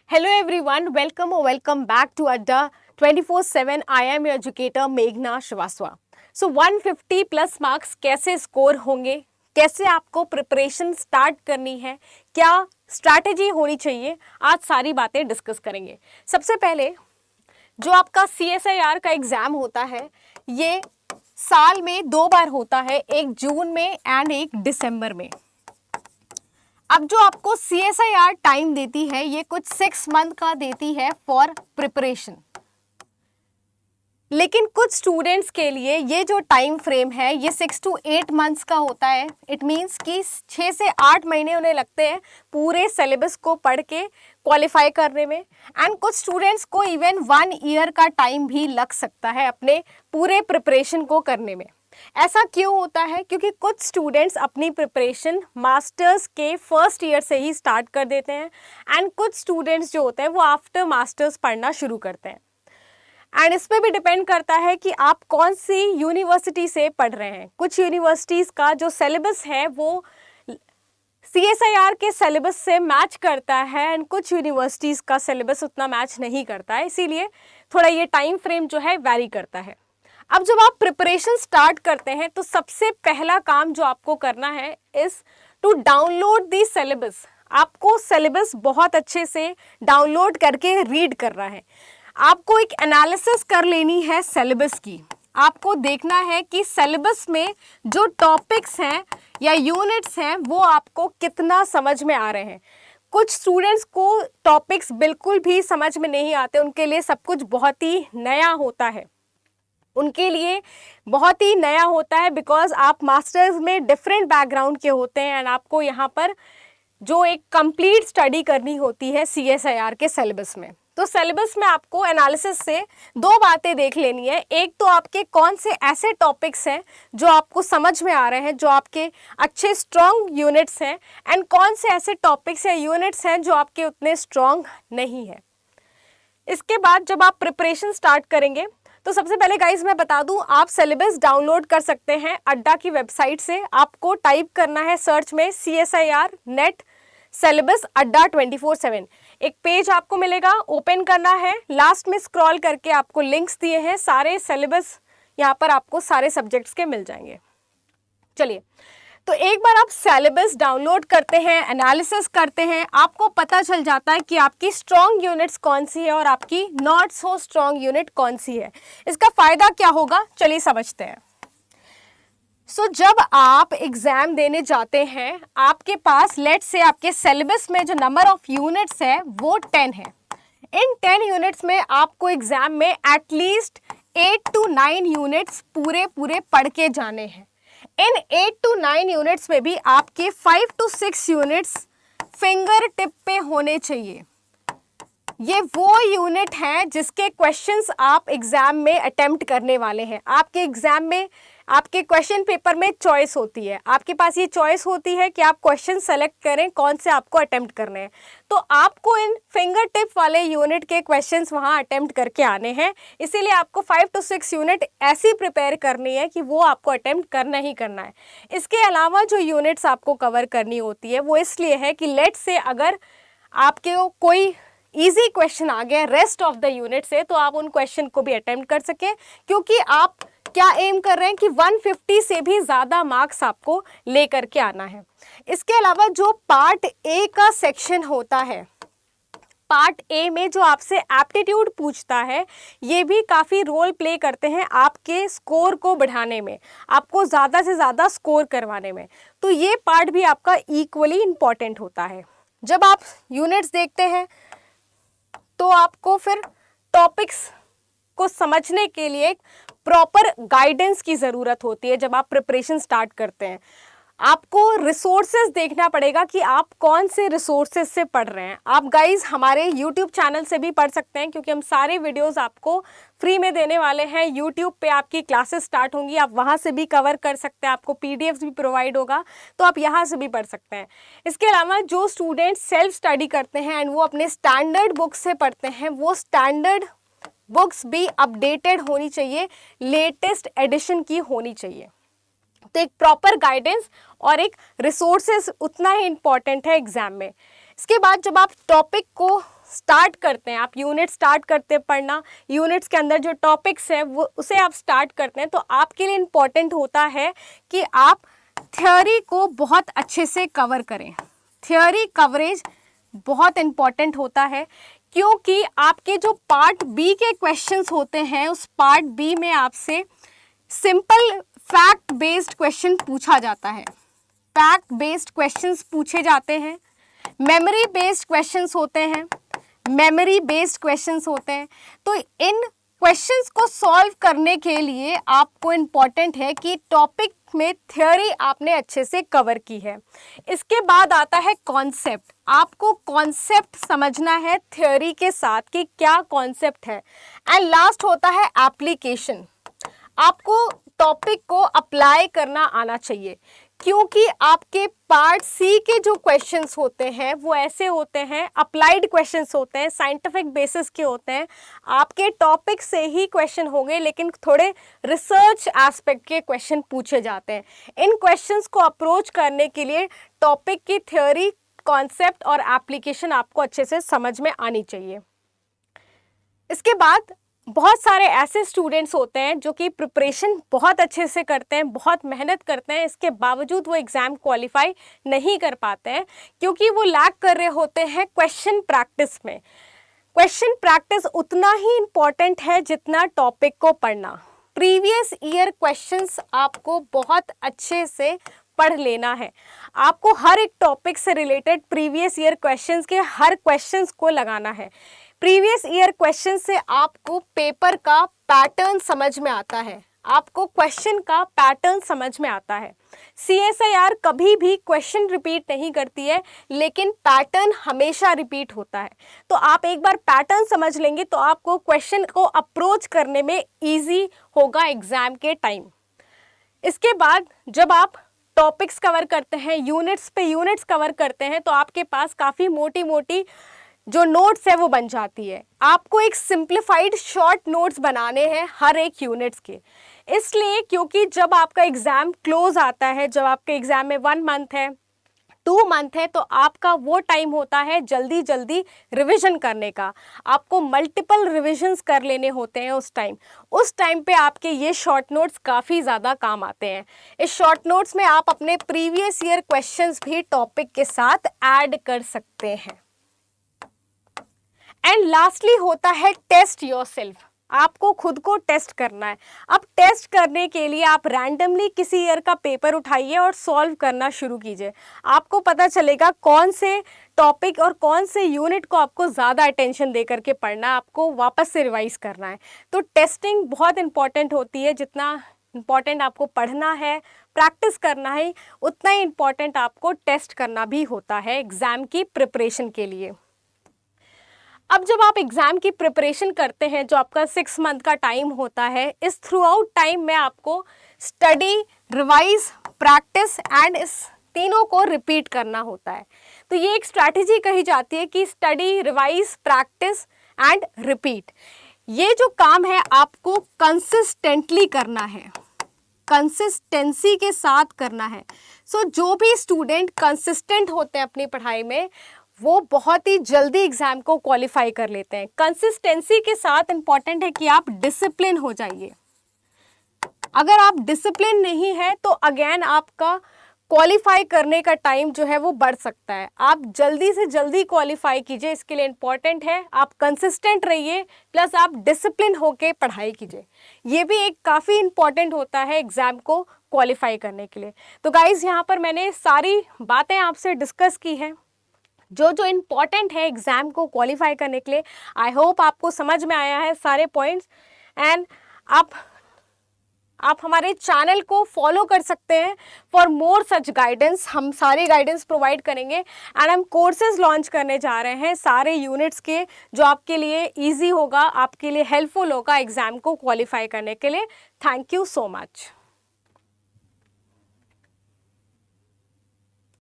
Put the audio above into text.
Hello everyone, welcome or welcome back to Adda 24/7. I am your educator Meghna Shrivastava. So 150 plus marks कैसे score होंगे, कैसे आपको preparation start करनी है, क्या स्ट्रैटेजी होनी चाहिए, आज सारी बातें डिस्कस करेंगे। सबसे पहले जो आपका CSIR का एग्ज़ाम होता है ये साल में 2 बार होता है, एक जून में एंड एक दिसंबर में। अब जो आपको CSIR टाइम देती है ये कुछ 6 मंथ का देती है फॉर प्रिपरेशन, लेकिन कुछ स्टूडेंट्स के लिए ये जो टाइम फ्रेम है ये 6 to 8 मंथ्स का होता है। इट मीन्स कि 6 से 8 महीने उन्हें लगते हैं पूरे सिलेबस को पढ़ के क्वालिफाई करने में, एंड कुछ स्टूडेंट्स को इवन 1 ईयर का टाइम भी लग सकता है अपने पूरे प्रिपरेशन को करने में। ऐसा क्यों होता है? क्योंकि कुछ स्टूडेंट्स अपनी प्रिपरेशन मास्टर्स के फर्स्ट ईयर से ही स्टार्ट कर देते हैं एंड कुछ स्टूडेंट्स जो होते हैं वो आफ्टर मास्टर्स पढ़ना शुरू करते हैं। एंड इस पर भी डिपेंड करता है कि आप कौन सी यूनिवर्सिटी से पढ़ रहे हैं। कुछ यूनिवर्सिटीज़ का जो सिलेबस है वो CSIR के सिलेबस से मैच करता है एंड कुछ यूनिवर्सिटीज़ का सिलेबस उतना मैच नहीं करता है, इसीलिए थोड़ा ये टाइम फ्रेम जो है वैरी करता है। अब जब आप प्रिपरेशन स्टार्ट करते हैं तो सबसे पहला काम जो आपको करना है is to download the syllabus. आपको सिलेबस बहुत अच्छे से डाउनलोड करके रीड करना है। आपको एक एनालिसिस कर लेनी है सिलेबस की। आपको देखना है कि सिलेबस में जो टॉपिक्स हैं या यूनिट्स हैं वो आपको कितना समझ में आ रहे हैं। कुछ स्टूडेंट्स को टॉपिक्स बिल्कुल भी समझ में नहीं आते, उनके लिए सब कुछ बहुत ही नया होता है। उनके लिए बहुत ही नया होता है बिकॉज आप मास्टर्स में डिफरेंट बैकग्राउंड के होते हैं एंड आपको यहाँ पर जो एक कंप्लीट स्टडी करनी होती है CSIR के सिलेबस में। तो सिलेबस में आपको एनालिसिस से 2 बातें देख लेनी है। एक तो आपके कौन से ऐसे टॉपिक्स हैं जो आपको समझ में आ रहे हैं, जो आपके अच्छे स्ट्रॉन्ग यूनिट्स हैं, एंड कौन से ऐसे टॉपिक्स या यूनिट्स हैं जो आपके उतने स्ट्रॉन्ग नहीं हैं। इसके बाद जब आप प्रिपरेशन स्टार्ट करेंगे तो सबसे पहले गाइज मैं बता दूं, आप सिलेबस डाउनलोड कर सकते हैं अड्डा की वेबसाइट से। आपको टाइप करना है सर्च में CSIR नेट सिलेबस अड्डा 24/7। एक पेज आपको मिलेगा, ओपन करना है, लास्ट में स्क्रॉल करके आपको लिंक्स दिए हैं, सारे सिलेबस यहाँ पर आपको सारे सब्जेक्ट्स के मिल जाएंगे। चलिए, तो एक बार आप सिलेबस डाउनलोड करते हैं, एनालिसिस करते हैं, आपको पता चल जाता है कि आपकी स्ट्रॉन्ग यूनिट्स कौन सी है और आपकी नॉट सो स्ट्रॉन्ग यूनिट कौन सी है। इसका फ़ायदा क्या होगा, चलिए समझते हैं। जब आप एग्ज़ाम देने जाते हैं, आपके पास लेट्स से आपके सिलेबस में जो नंबर ऑफ यूनिट्स है वो 10 है। इन 10 यूनिट्स में आपको एग्ज़ाम में एटलीस्ट 8 to 9 यूनिट्स पूरे पढ़ के जाने हैं। इन 8 to 9 यूनिट्स में भी आपके 5 to 6 यूनिट्स फिंगर टिप पे होने चाहिए। ये वो यूनिट हैं जिसके क्वेश्चंस आप एग्ज़ाम में अटेम्प्ट करने वाले हैं। आपके एग्ज़ाम में आपके क्वेश्चन पेपर में चॉइस होती है, आपके पास ये चॉइस होती है कि आप क्वेश्चन सेलेक्ट करें कौन से आपको अटेम्प्ट करने हैं। तो आपको इन फिंगर टिप वाले यूनिट के क्वेश्चंस वहाँ अटेम्प्ट करके आने हैं, इसीलिए आपको 5 to 6 यूनिट ऐसी प्रिपेयर करनी है कि वो आपको अटेम्प्ट करना ही करना है। इसके अलावा जो यूनिट्स आपको कवर करनी होती है वो इसलिए है कि लेट्स से अगर आपके कोई इजी क्वेश्चन आ गया रेस्ट ऑफ द यूनिट से तो आप उन क्वेश्चन को भी अटेम्प्ट कर सकें, क्योंकि आप क्या एम कर रहे हैं कि 150 से भी ज़्यादा मार्क्स आपको लेकर के आना है। इसके अलावा जो पार्ट ए का सेक्शन होता है, पार्ट ए में जो आपसे एप्टीट्यूड पूछता है, ये भी काफ़ी रोल प्ले करते हैं आपके स्कोर को बढ़ाने में, आपको ज़्यादा से ज़्यादा स्कोर करवाने में। तो ये पार्ट भी आपका इक्वली इम्पॉर्टेंट होता है। जब आप यूनिट्स देखते हैं तो आपको फिर टॉपिक्स को समझने के लिए प्रॉपर गाइडेंस की ज़रूरत होती है। जब आप प्रिपरेशन स्टार्ट करते हैं आपको रिसोर्सेज देखना पड़ेगा कि आप कौन से रिसोर्सेज से पढ़ रहे हैं। आप गाइज हमारे यूट्यूब चैनल से भी पढ़ सकते हैं, क्योंकि हम सारे वीडियोस आपको फ्री में देने वाले हैं। यूट्यूब पे आपकी क्लासेस स्टार्ट होंगी, आप वहाँ से भी कवर कर सकते हैं, आपको PDFs भी प्रोवाइड होगा, तो आप यहाँ से भी पढ़ सकते हैं। इसके अलावा जो स्टूडेंट्स सेल्फ स्टडी करते हैं एंड वो अपने स्टैंडर्ड बुक्स से पढ़ते हैं, वो स्टैंडर्ड बुक्स भी अपडेटेड होनी चाहिए, लेटेस्ट एडिशन की होनी चाहिए। तो एक प्रॉपर गाइडेंस और एक रिसोर्सेज उतना ही इम्पॉर्टेंट है एग्ज़ाम में। इसके बाद जब आप टॉपिक को स्टार्ट करते हैं, आप यूनिट स्टार्ट करते हैं पढ़ना, यूनिट्स के अंदर जो टॉपिक्स है वो उसे आप स्टार्ट करते हैं, तो आपके लिए इम्पॉर्टेंट होता है कि आप थ्योरी को बहुत अच्छे से कवर करें। थ्योरी कवरेज बहुत इम्पॉर्टेंट होता है, क्योंकि आपके जो पार्ट बी के क्वेश्चंस होते हैं, उस पार्ट बी में आपसे सिंपल फैक्ट बेस्ड क्वेश्चन पूछा जाता है। फैक्ट बेस्ड क्वेश्चंस पूछे जाते हैं, मेमोरी बेस्ड क्वेश्चंस होते हैं, मेमोरी बेस्ड क्वेश्चंस होते हैं। तो इन क्वेश्चंस को सॉल्व करने के लिए आपको इम्पॉर्टेंट है कि टॉपिक में थ्योरी आपने अच्छे से कवर की है। इसके बाद आता है कॉन्सेप्ट। आपको कॉन्सेप्ट समझना है थ्योरी के साथ कि क्या कॉन्सेप्ट है। एंड लास्ट होता है एप्लीकेशन। आपको टॉपिक को अप्लाई करना आना चाहिए, क्योंकि आपके पार्ट सी के जो क्वेश्चंस होते हैं वो ऐसे होते हैं, अप्लाइड क्वेश्चंस होते हैं, साइंटिफिक बेसिस के होते हैं। आपके टॉपिक से ही क्वेश्चन होंगे, लेकिन थोड़े रिसर्च एस्पेक्ट के क्वेश्चन पूछे जाते हैं। इन क्वेश्चंस को अप्रोच करने के लिए टॉपिक की थ्योरी, कॉन्सेप्ट और एप्लीकेशन आपको अच्छे से समझ में आनी चाहिए। इसके बाद बहुत सारे ऐसे स्टूडेंट्स होते हैं जो कि प्रिपरेशन बहुत अच्छे से करते हैं, बहुत मेहनत करते हैं, इसके बावजूद वो एग्ज़ाम क्वालिफाई नहीं कर पाते हैं, क्योंकि वो लैक कर रहे होते हैं क्वेश्चन प्रैक्टिस में। क्वेश्चन प्रैक्टिस उतना ही इम्पॉर्टेंट है जितना टॉपिक को पढ़ना। प्रीवियस ईयर क्वेश्चंस आपको बहुत अच्छे से पढ़ लेना है। आपको हर एक टॉपिक से रिलेटेड प्रीवियस ईयर क्वेश्चंस के हर क्वेश्चंस को लगाना है। प्रीवियस ईयर क्वेश्चन से आपको पेपर का पैटर्न समझ में आता है, आपको क्वेश्चन का पैटर्न समझ में आता है। CSIR कभी भी क्वेश्चन रिपीट नहीं करती है, लेकिन पैटर्न हमेशा रिपीट होता है। तो आप एक बार पैटर्न समझ लेंगे तो आपको क्वेश्चन को अप्रोच करने में ईजी होगा एग्जाम के टाइम। इसके बाद जब आप टॉपिक्स कवर करते हैं, यूनिट्स पे यूनिट्स कवर करते हैं, तो आपके पास काफ़ी मोटी मोटी जो नोट्स है वो बन जाती है। आपको एक सिंप्लीफाइड शॉर्ट नोट्स बनाने हैं हर एक यूनिट्स के, इसलिए क्योंकि जब आपका एग्ज़ाम क्लोज आता है, जब आपके एग्ज़ाम में 1 मंथ है, 2 मंथ है, तो आपका वो टाइम होता है जल्दी जल्दी रिवीजन करने का। आपको मल्टीपल रिविजन्स कर लेने होते हैं उस टाइम पे आपके ये शॉर्ट नोट्स काफ़ी ज़्यादा काम आते हैं। इस शॉर्ट नोट्स में आप अपने प्रीवियस ईयर क्वेश्चंस भी टॉपिक के साथ ऐड कर सकते हैं। एंड लास्टली होता है टेस्ट योरसेल्फ। आपको खुद को टेस्ट करना है। अब टेस्ट करने के लिए आप रैंडमली किसी ईयर का पेपर उठाइए और सॉल्व करना शुरू कीजिए। आपको पता चलेगा कौन से टॉपिक और कौन से यूनिट को आपको ज़्यादा अटेंशन दे करके पढ़ना है, आपको वापस से रिवाइज करना है। तो टेस्टिंग बहुत इंपॉर्टेंट होती है। जितना इम्पॉर्टेंट आपको पढ़ना है, प्रैक्टिस करना है, उतना ही इम्पॉर्टेंट आपको टेस्ट करना भी होता है एग्ज़ाम की प्रिपरेशन के लिए। अब जब आप एग्ज़ाम की प्रिपरेशन करते हैं, जो आपका 6 मंथ का टाइम होता है, इस थ्रू आउट टाइम में आपको स्टडी, रिवाइज, प्रैक्टिस एंड इस तीनों को रिपीट करना होता है। तो ये एक स्ट्रैटेजी कही जाती है कि study, revise, practice and repeat. ये जो काम है आपको कंसिस्टेंटली करना है, कंसिस्टेंसी के साथ करना है। सो जो भी स्टूडेंट कंसिस्टेंट होते हैं अपनी पढ़ाई में, वो बहुत ही जल्दी एग्ज़ाम को क्वालिफाई कर लेते हैं। कंसिस्टेंसी के साथ इम्पॉर्टेंट है कि आप डिसिप्लिन हो जाइए। अगर आप डिसिप्लिन नहीं है तो अगेन आपका क्वालिफाई करने का टाइम जो है वो बढ़ सकता है। आप जल्दी से जल्दी क्वालिफाई कीजिए, इसके लिए इम्पॉर्टेंट है आप कंसिस्टेंट रहिए, प्लस आप डिसिप्लिन होके पढ़ाई कीजिए। ये भी एक काफ़ी इम्पॉर्टेंट होता है एग्ज़ाम को क्वालिफाई करने के लिए। तो गाइज़, यहाँ पर मैंने सारी बातें आपसे डिस्कस की हैं जो जो इम्पॉर्टेंट है एग्ज़ाम को क्वालिफाई करने के लिए। आई होप आपको समझ में आया है सारे पॉइंट्स। एंड आप हमारे चैनल को फॉलो कर सकते हैं फॉर मोर सच गाइडेंस। हम सारे गाइडेंस प्रोवाइड करेंगे एंड हम कोर्सेज लॉन्च करने जा रहे हैं सारे यूनिट्स के, जो आपके लिए इजी होगा, आपके लिए हेल्पफुल होगा एग्ज़ाम को क्वालिफाई करने के लिए। Thank you so much.